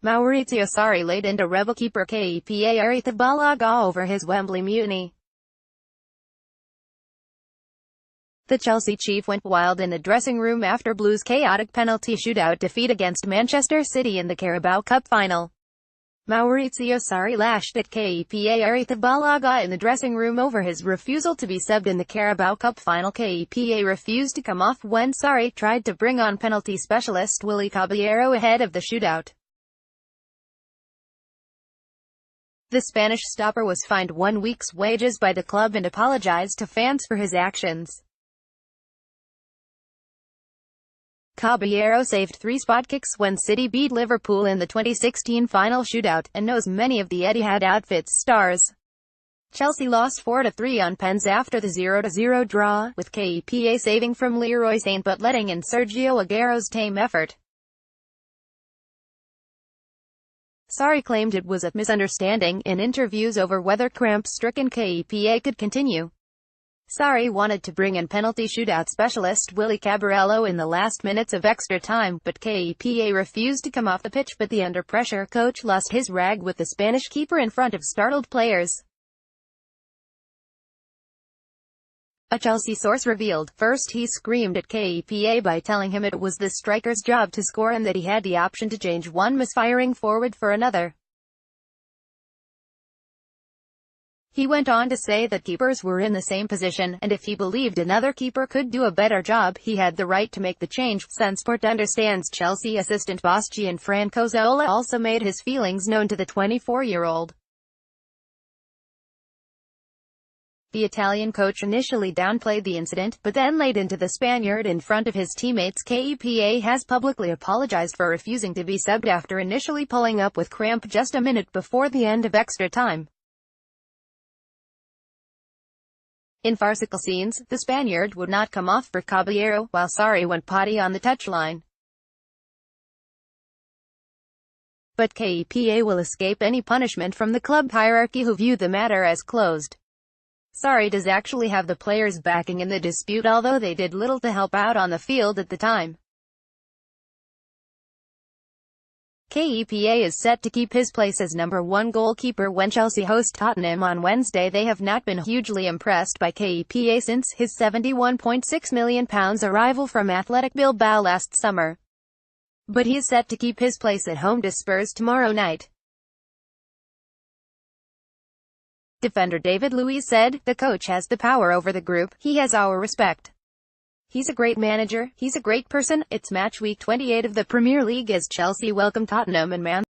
Maurizio Sarri laid into rebel keeper Kepa Arrizabalaga over his Wembley mutiny. The Chelsea chief went wild in the dressing room after Blues' chaotic penalty shootout defeat against Manchester City in the Carabao Cup final. Maurizio Sarri lashed at Kepa Arrizabalaga in the dressing room over his refusal to be subbed in the Carabao Cup final. Kepa refused to come off when Sarri tried to bring on penalty specialist Willy Caballero ahead of the shootout. The Spanish stopper was fined 1 week's wages by the club and apologized to fans for his actions. Caballero saved 3 spot kicks when City beat Liverpool in the 2016 final shootout, and knows many of the Etihad outfit's stars. Chelsea lost 4-3 on pens after the 0-0 draw, with Kepa saving from Leroy Sané but letting in Sergio Aguero's tame effort. Sarri claimed it was a misunderstanding in interviews over whether cramp-stricken Kepa could continue. Sarri wanted to bring in penalty shootout specialist Willy Caballero in the last minutes of extra time, but Kepa refused to come off the pitch. But the under-pressure coach lost his rag with the Spanish keeper in front of startled players. A Chelsea source revealed, first he screamed at Kepa by telling him it was the striker's job to score and that he had the option to change one misfiring forward for another. He went on to say that keepers were in the same position, and if he believed another keeper could do a better job, he had the right to make the change. Sport understands Chelsea assistant boss Gianfranco Zola also made his feelings known to the 24-year-old. The Italian coach initially downplayed the incident, but then laid into the Spaniard in front of his teammates. Kepa has publicly apologized for refusing to be subbed after initially pulling up with cramp just a minute before the end of extra time. In farcical scenes, the Spaniard would not come off for Caballero, while Sarri went potty on the touchline. But Kepa will escape any punishment from the club hierarchy, who view the matter as closed. Sarri does actually have the players' backing in the dispute, although they did little to help out on the field at the time. Kepa is set to keep his place as number 1 goalkeeper when Chelsea host Tottenham on Wednesday. They have not been hugely impressed by Kepa since his £71.6 million arrival from Athletic Bilbao last summer. But he is set to keep his place at home to Spurs tomorrow night. Defender David Luiz said, "The coach has the power over the group, he has our respect. He's a great manager, he's a great person." It's match week 28 of the Premier League as Chelsea welcome Tottenham and Man